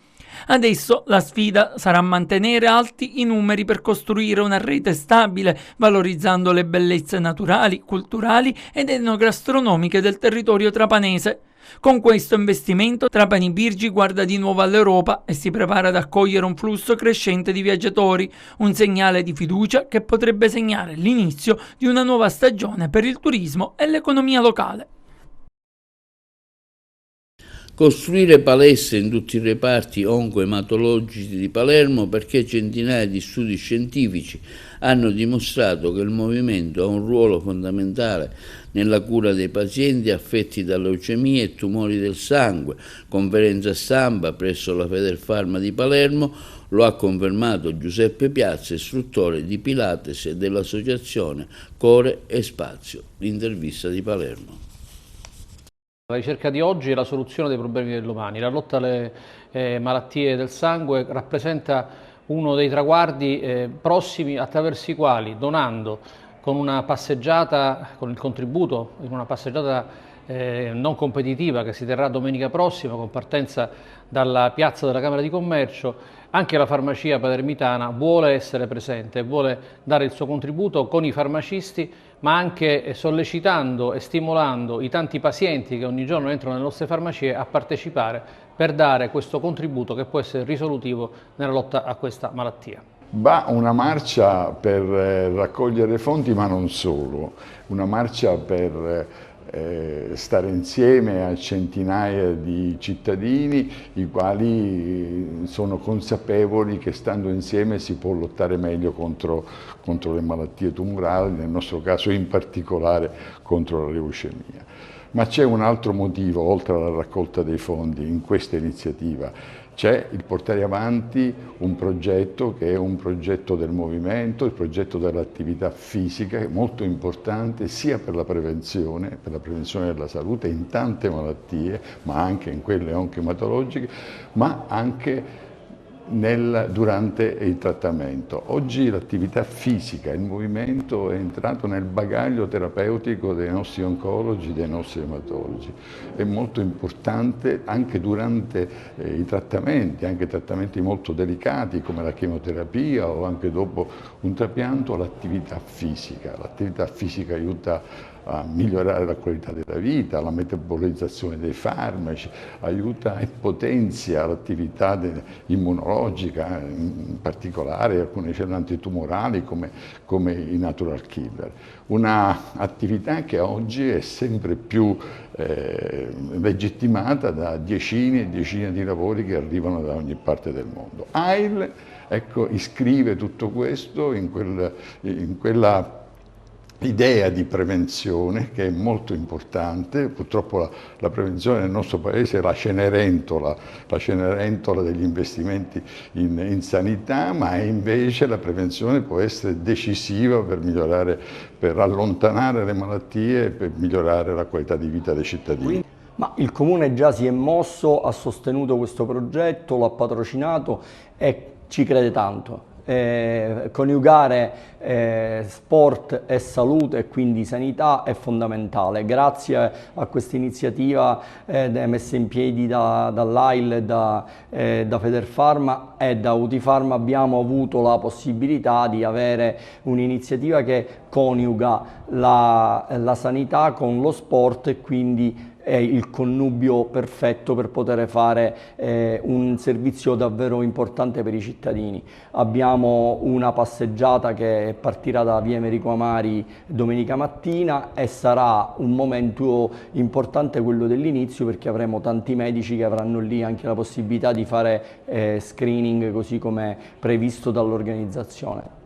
Adesso la sfida sarà mantenere alti i numeri per costruire una rete stabile, valorizzando le bellezze naturali, culturali ed enogastronomiche del territorio trapanese. Con questo investimento Trapani Birgi guarda di nuovo all'Europa e si prepara ad accogliere un flusso crescente di viaggiatori, un segnale di fiducia che potrebbe segnare l'inizio di una nuova stagione per il turismo e l'economia locale. Costruire palestre in tutti i reparti onco-ematologici di Palermo, perché centinaia di studi scientifici hanno dimostrato che il movimento ha un ruolo fondamentale nella cura dei pazienti affetti da leucemie e tumori del sangue. Conferenza stampa presso la Federfarma di Palermo, lo ha confermato Giuseppe Piazza, istruttore di Pilates e dell'associazione Core e Spazio. L'intervista di Palermo. La ricerca di oggi è la soluzione dei problemi del domani. La lotta alle malattie del sangue rappresenta uno dei traguardi prossimi, attraverso i quali, donando con una passeggiata, con il contributo in una passeggiata non competitiva che si terrà domenica prossima con partenza dalla piazza della Camera di Commercio, anche la farmacia palermitana vuole essere presente, vuole dare il suo contributo con i farmacisti, ma anche sollecitando e stimolando i tanti pazienti che ogni giorno entrano nelle nostre farmacie a partecipare per dare questo contributo che può essere risolutivo nella lotta a questa malattia. Va una marcia per raccogliere fondi, ma non solo, una marcia per stare insieme a centinaia di cittadini i quali sono consapevoli che stando insieme si può lottare meglio contro le malattie tumorali, nel nostro caso in particolare contro la leucemia. Ma c'è un altro motivo, oltre alla raccolta dei fondi, in questa iniziativa. C'è il portare avanti un progetto che è un progetto del movimento, il progetto dell'attività fisica, che è molto importante sia per la prevenzione della salute in tante malattie, ma anche in quelle oncoematologiche, ma anche durante il trattamento. Oggi l'attività fisica, il movimento è entrato nel bagaglio terapeutico dei nostri oncologi, dei nostri ematologi. È molto importante anche durante i trattamenti, anche trattamenti molto delicati come la chemioterapia o anche dopo un trapianto, l'attività fisica. L'attività fisica aiuta a migliorare la qualità della vita, la metabolizzazione dei farmaci, aiuta e potenzia l'attività immunologica, in particolare alcune cellule antitumorali come i natural killer. Un'attività che oggi è sempre più legittimata da decine e decine di lavori che arrivano da ogni parte del mondo. AIL, ecco, iscrive tutto questo in quella idea di prevenzione che è molto importante. Purtroppo la prevenzione nel nostro paese è la cenerentola degli investimenti in sanità, ma invece la prevenzione può essere decisiva per migliorare, per allontanare le malattie e per migliorare la qualità di vita dei cittadini. Ma il Comune già si è mosso, ha sostenuto questo progetto, lo ha patrocinato e ci crede tanto. Coniugare sport e salute e quindi sanità è fondamentale. Grazie a questa iniziativa messa in piedi dall'AIL, da Federfarma e da Utifarma abbiamo avuto la possibilità di avere un'iniziativa che coniuga la sanità con lo sport e quindi è il connubio perfetto per poter fare un servizio davvero importante per i cittadini. Abbiamo una passeggiata che partirà da via Americo Amari domenica mattina e sarà un momento importante quello dell'inizio, perché avremo tanti medici che avranno lì anche la possibilità di fare screening così come previsto dall'organizzazione.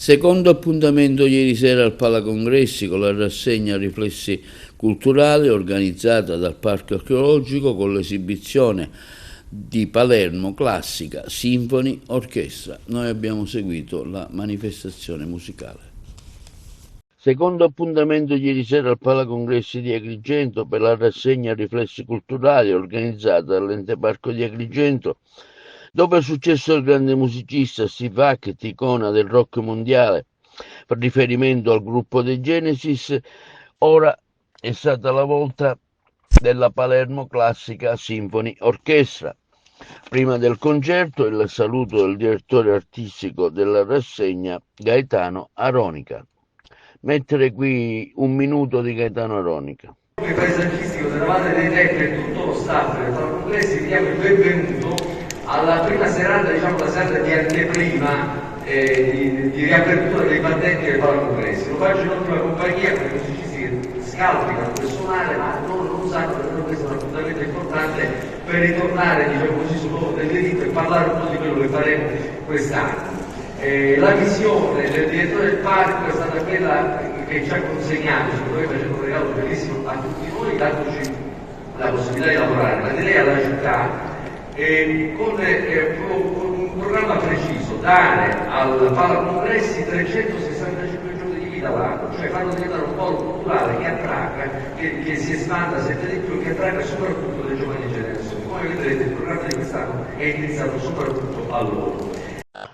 Secondo appuntamento ieri sera al Palacongressi con la rassegna Riflessi Culturali organizzata dal Parco Archeologico con l'esibizione di Palermo Classica Symphony Orchestra. Noi abbiamo seguito la manifestazione musicale. Secondo appuntamento ieri sera al Palacongressi di Agrigento per la rassegna Riflessi Culturali organizzata dall'Ente Parco di Agrigento. Dopo il successo del grande musicista Steve Hackett, icona del rock mondiale, per riferimento al gruppo dei Genesis, ora è stata la volta della Palermo Classica Symphony Orchestra. Prima del concerto il saluto del direttore artistico della rassegna, Gaetano Aronica. Mettere qui un minuto di Gaetano Aronica. Paesaggistico della Valle dei Tempi e tutto lo staff del Palacongressi vi diamo il benvenuto alla prima serata, diciamo la serata di anteprima di riapertura dei battenti del Palacongressi. Lo faccio in ottima compagnia con i musicisti che scalpitano per suonare, ma non sanno che per questo è un appuntamento importante per ritornare, diciamo così, sul nuovo del diritto e parlare un po' di quello che faremo quest'anno. La visione del direttore del parco è stata quella che ci ha consegnato, secondo me facendo un regalo bellissimo a tutti noi, dandoci la possibilità di lavorare, ma direi alla città, con un programma preciso, dare al Palacongressi 365 giorni di vita l'anno, cioè farlo diventare un polo culturale che attragga, che si espanda sempre di più, che attragga soprattutto le giovani generazioni. Come vedrete il programma di quest'anno è indirizzato soprattutto a loro.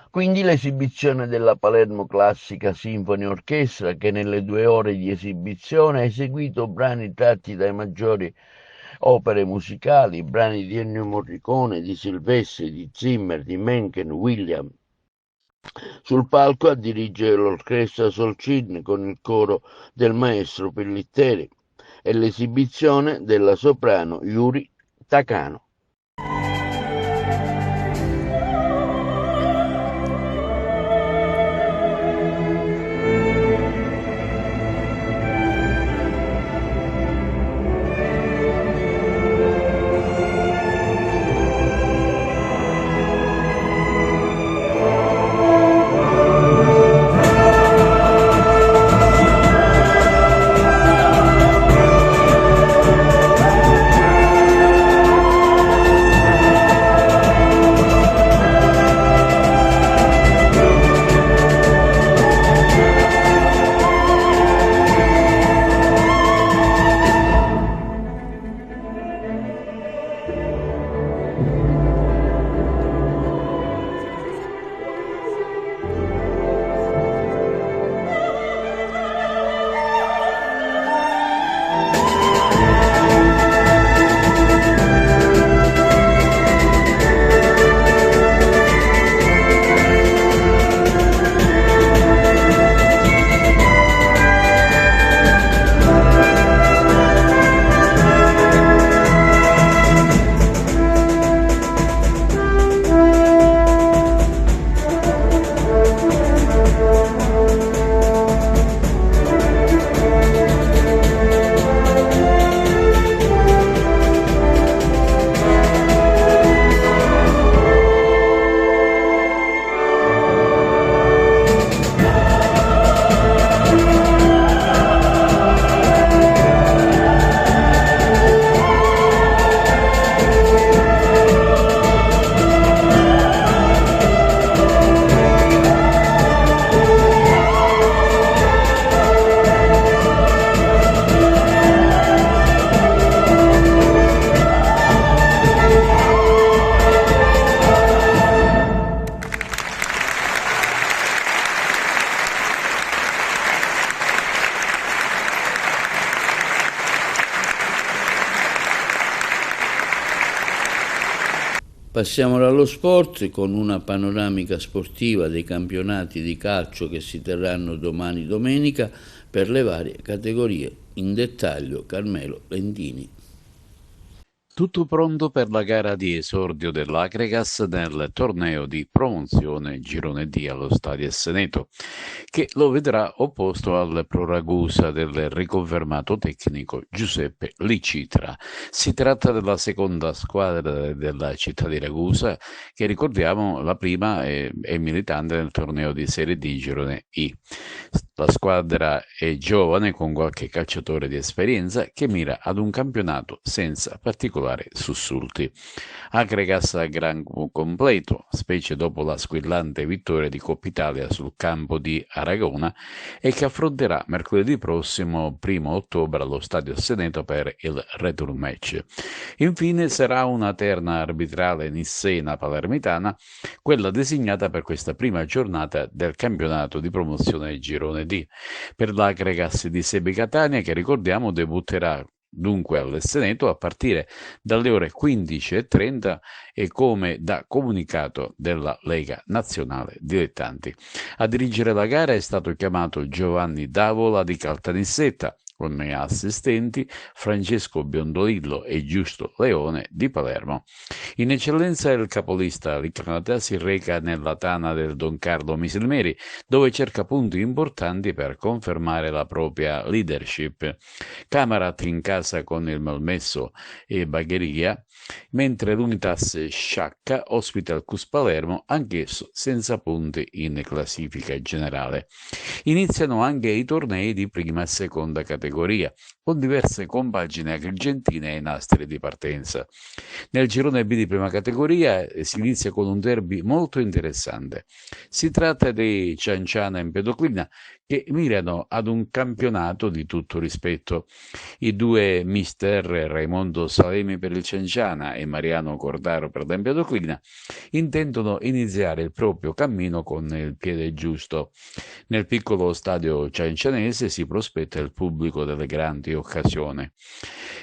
Quindi l'esibizione della Palermo Classica Symphony Orchestra, che nelle 2 ore di esibizione ha eseguito brani tratti dai maggiori opere musicali, brani di Ennio Morricone, di Silvestri, di Zimmer, di Mencken, Williams. Sul palco a dirigere l'orchestra Solcin con il coro del maestro Pellitteri e l'esibizione della soprano Yuri Takano. Passiamo allo sport con una panoramica sportiva dei campionati di calcio che si terranno domani domenica per le varie categorie. In dettaglio Carmelo Lentini. Tutto pronto per la gara di esordio dell'Agregas nel torneo di promozione Girone D allo Stadio Seneto, che lo vedrà opposto al Pro Ragusa del riconfermato tecnico Giuseppe Licitra. Si tratta della seconda squadra della città di Ragusa, che ricordiamo la prima è militante nel torneo di Serie D Girone I. La squadra è giovane con qualche calciatore di esperienza che mira ad un campionato senza particolari sussulti. Agregas a gran completo, specie dopo la squillante vittoria di Coppa Italia sul campo di Aragona e che affronterà mercoledì prossimo 1 ottobre allo Stadio Seneto per il return match. Infine sarà una terna arbitrale nissena-palermitana, quella designata per questa prima giornata del campionato di promozione Girone D. Per l'Agregas di Sebi Catania, che ricordiamo debutterà dunque all'Seneto a partire dalle ore 15:30 e come da comunicato della Lega Nazionale Dilettanti. A dirigere la gara è stato chiamato Giovanni Davola di Caltanissetta, con assistenti Francesco Biondolillo e Giusto Leone di Palermo. In eccellenza il capolista Licata si reca nella tana del Don Carlo Misilmeri, dove cerca punti importanti per confermare la propria leadership. Camarat in casa con il Malmesso e Bagheria, mentre l'Unitas Sciacca ospita il Cus Palermo, anch'esso senza punti in classifica generale. Iniziano anche i tornei di prima e seconda categoria, con diverse compagini agrigentine e nastri di partenza. Nel girone B di prima categoria si inizia con un derby molto interessante. Si tratta dei Cianciana Empedoclina, che mirano ad un campionato di tutto rispetto. I due mister Raimondo Salemi per il Cianciana e Mariano Cordaro per l'Empedoclina intendono iniziare il proprio cammino con il piede giusto. Nel piccolo stadio ciancianese si prospetta il pubblico delle grandi occasioni.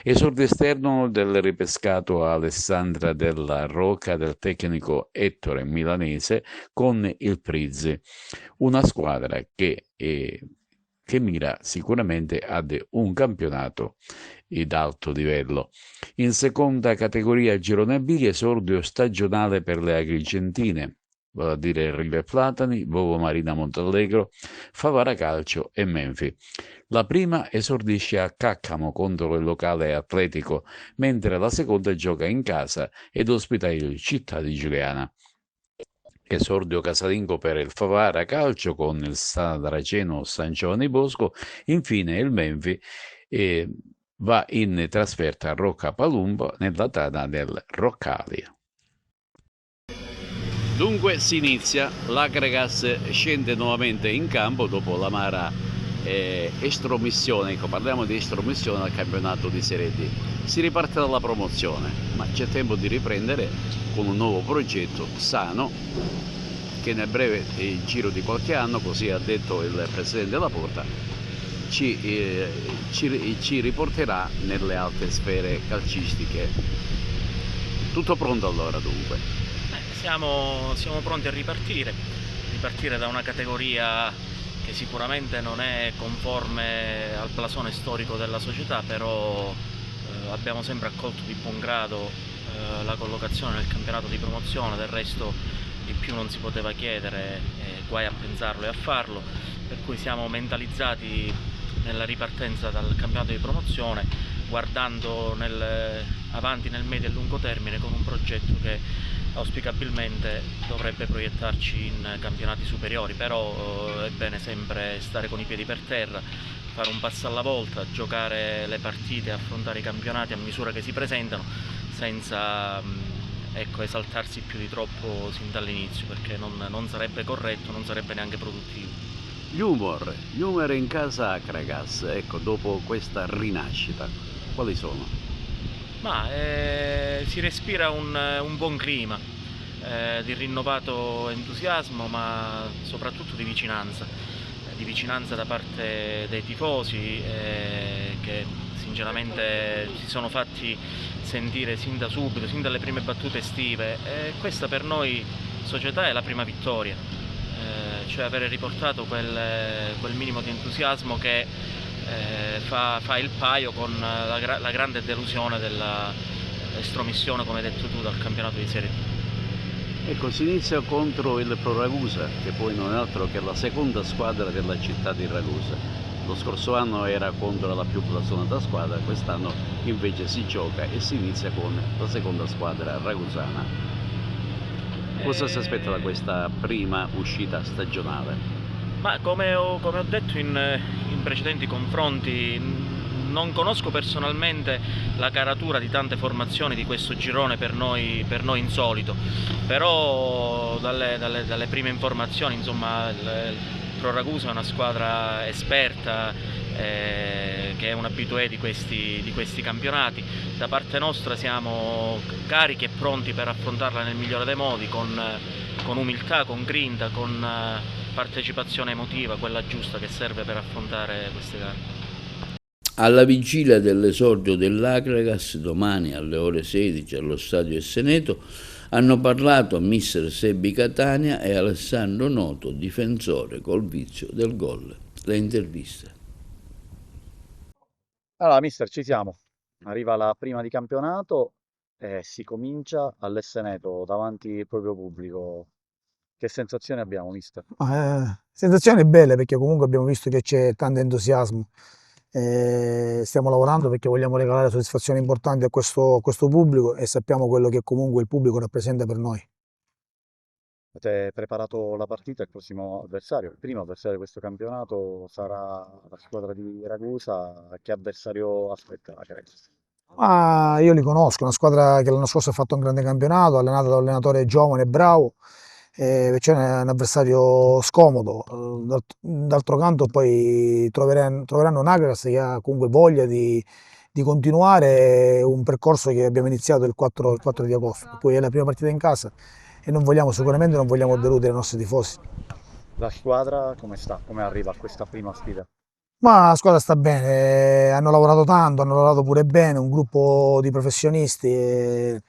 Esordio esterno del ripescato Alessandra della Roca del tecnico Ettore Milanese con il Prizzi, una squadra che mira sicuramente ad un campionato d'alto livello. In seconda categoria girone B, esordio stagionale per le agrigentine, vale a dire Rive Platani, Vovo Marina Montallegro, Favara Calcio e Menfi. La prima esordisce a Caccamo contro il locale Atletico, mentre la seconda gioca in casa ed ospita il Città di Giuliana. Esordio casalingo per il Favara Calcio con il Sadraceno San Giovanni Bosco. Infine il Menfi va in trasferta a Rocca Palumbo nella tana del Roccali. Dunque si inizia, l'Agregas scende nuovamente in campo dopo l'amara estromissione, parliamo di estromissione al campionato di Serie D. Si riparte dalla promozione, ma c'è tempo di riprendere con un nuovo progetto sano che nel breve giro di qualche anno, così ha detto il presidente Laporta, ci riporterà nelle alte sfere calcistiche. Tutto pronto allora dunque? Siamo pronti a ripartire da una categoria che sicuramente non è conforme al blasone storico della società, però abbiamo sempre accolto di buon grado la collocazione nel campionato di promozione, del resto di più non si poteva chiedere, guai a pensarlo e a farlo, per cui siamo mentalizzati nella ripartenza dal campionato di promozione, guardando avanti nel medio e lungo termine con un progetto che auspicabilmente dovrebbe proiettarci in campionati superiori, però è bene sempre stare con i piedi per terra, fare un passo alla volta, giocare le partite, affrontare i campionati a misura che si presentano, senza esaltarsi più di troppo sin dall'inizio, perché non sarebbe corretto, non sarebbe neanche produttivo. Gli humor in casa Agregas, dopo questa rinascita, quali sono? Si respira un buon clima di rinnovato entusiasmo, ma soprattutto di vicinanza da parte dei tifosi che sinceramente si sono fatti sentire sin da subito, sin dalle prime battute estive, e questa per noi società è la prima vittoria, cioè avere riportato quel minimo di entusiasmo che fa il paio con la grande delusione della estromissione, come hai detto tu, dal campionato di Serie D. Si inizia contro il Pro Ragusa, che poi non è altro che la seconda squadra della città di Ragusa. Lo scorso anno era contro la più blasonata squadra, quest'anno invece si gioca e si inizia con la seconda squadra ragusana. Cosa si aspetta da questa prima uscita stagionale? Ma come ho detto in precedenti confronti, non conosco personalmente la caratura di tante formazioni di questo girone per noi insolito, però dalle prime informazioni, insomma, il Pro Ragusa è una squadra esperta, che è un abitué di questi campionati. Da parte nostra siamo carichi e pronti per affrontarla nel migliore dei modi, con umiltà, con grinta, con partecipazione emotiva, quella giusta che serve per affrontare queste gare. Alla vigilia dell'esordio dell'Agregas, domani alle ore 16 allo stadio Esseneto, hanno parlato mister Sebi Catania e Alessandro Noto, difensore col vizio del gol. Le interviste. Allora, mister, ci siamo. Arriva la prima di campionato e si comincia all'Esseneto davanti al proprio pubblico. Che sensazioni abbiamo, mister? Sensazioni belle perché comunque abbiamo visto che c'è tanto entusiasmo. Stiamo lavorando perché vogliamo regalare soddisfazioni importanti a questo pubblico e sappiamo quello che comunque il pubblico rappresenta per noi. Avete preparato la partita, il prossimo avversario, il primo avversario di questo campionato sarà la squadra di Ragusa. Che avversario aspetta la Creces? Io li conosco, una squadra che l'anno scorso ha fatto un grande campionato, allenata da un allenatore giovane e bravo, c'è un avversario scomodo. D'altro canto poi troveranno un Agragas che ha comunque voglia di continuare un percorso che abbiamo iniziato il 4 di agosto. Poi è la prima partita in casa e sicuramente non vogliamo deludere i nostri tifosi. La squadra come sta? Come arriva a questa prima sfida? Ma la squadra sta bene, hanno lavorato tanto, hanno lavorato pure bene, un gruppo di professionisti e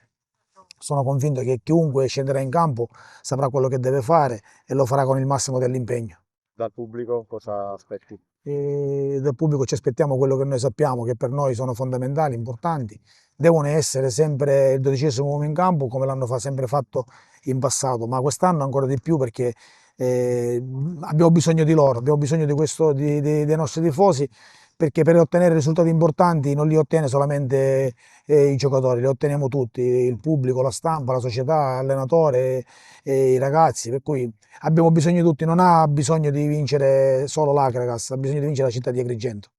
sono convinto che chiunque scenderà in campo saprà quello che deve fare e lo farà con il massimo dell'impegno. Dal pubblico cosa aspetti? Dal pubblico ci aspettiamo quello che noi sappiamo, che per noi sono fondamentali, importanti. Devono essere sempre il 12° uomo in campo come l'hanno sempre fatto in passato, ma quest'anno ancora di più perché abbiamo bisogno di loro, abbiamo bisogno dei nostri tifosi, perché per ottenere risultati importanti non li ottiene solamente i giocatori, li otteniamo tutti, il pubblico, la stampa, la società, l'allenatore e i ragazzi, per cui abbiamo bisogno di tutti, non ha bisogno di vincere solo l'Akragas, ha bisogno di vincere la città di Agrigento.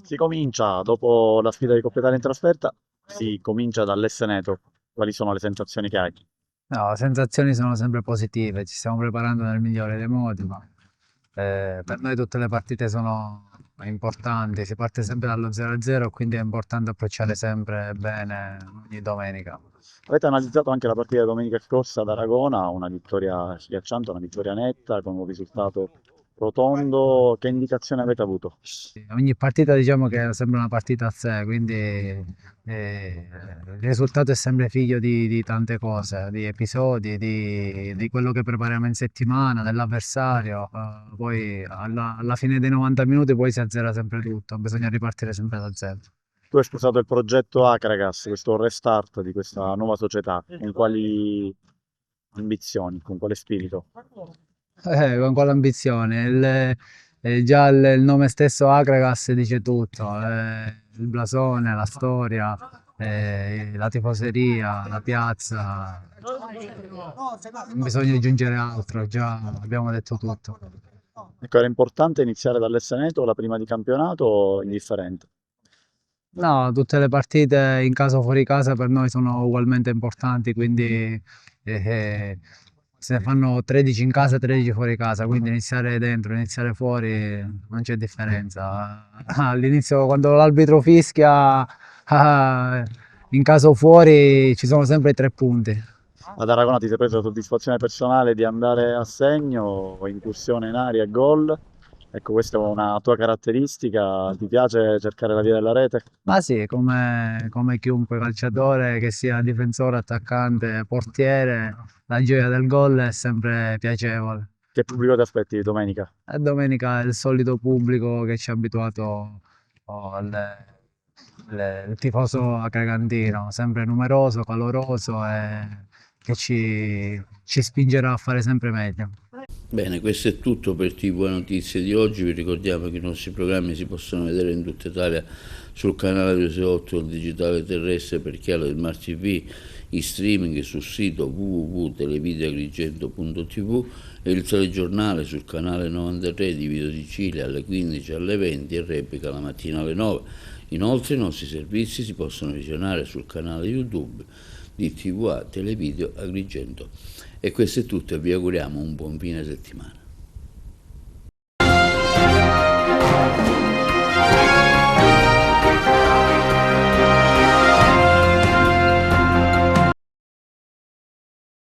Si comincia, dopo la sfida di Coppa Italia in trasferta, si comincia dall'Esseneto. Quali sono le sensazioni che hai? No, le sensazioni sono sempre positive, ci stiamo preparando nel migliore dei modi, ma per noi tutte le partite sono importanti, si parte sempre dallo 0-0, quindi è importante approcciare sempre bene ogni domenica. Avete analizzato anche la partita di domenica scorsa ad Aragona, una vittoria schiacciante, una vittoria netta, con un risultato rotondo. Che indicazione avete avuto? Ogni partita diciamo che sembra una partita a sé, quindi il risultato è sempre figlio di tante cose, di episodi, di quello che prepariamo in settimana, dell'avversario, poi alla fine dei 90 minuti poi si azzera sempre tutto, bisogna ripartire sempre da zero. Tu hai sposato il progetto Akragas, questo restart di questa nuova società, con quali ambizioni, con quale spirito? Con quale ambizione? Già il nome stesso Akragas dice tutto, il blasone, la storia, la tifoseria, la piazza, non bisogna aggiungere altro, già abbiamo detto tutto. Ecco, era importante iniziare dall'Esseneto la prima di campionato o indifferente? No, tutte le partite in casa o fuori casa per noi sono ugualmente importanti, quindi se ne fanno 13 in casa e 13 fuori casa, quindi iniziare dentro, iniziare fuori non c'è differenza. All'inizio quando l'arbitro fischia in casa o fuori ci sono sempre i 3 punti. Ad Aragona ti sei preso la soddisfazione personale di andare a segno, incursione in aria e gol. Ecco, questa è una tua caratteristica, ti piace cercare la via della rete? Ma sì, come chiunque calciatore, che sia difensore, attaccante, portiere, la gioia del gol è sempre piacevole. Che pubblico ti aspetti domenica? Domenica è il solito pubblico che ci ha abituato il tifoso acregantino, sempre numeroso, caloroso e che ci spingerà a fare sempre meglio. Bene, questo è tutto per TV Notizie di oggi. Vi ricordiamo che i nostri programmi si possono vedere in tutta Italia sul canale 268 del digitale terrestre per chi ha la Smart TV, in streaming sul sito www.televideoagrigento.tv e il telegiornale sul canale 93 di Video Sicilia alle 15 alle 20 e replica la mattina alle 9. Inoltre i nostri servizi si possono visionare sul canale YouTube di TVA Televideo Agrigento. E questo è tutto e vi auguriamo un buon fine settimana.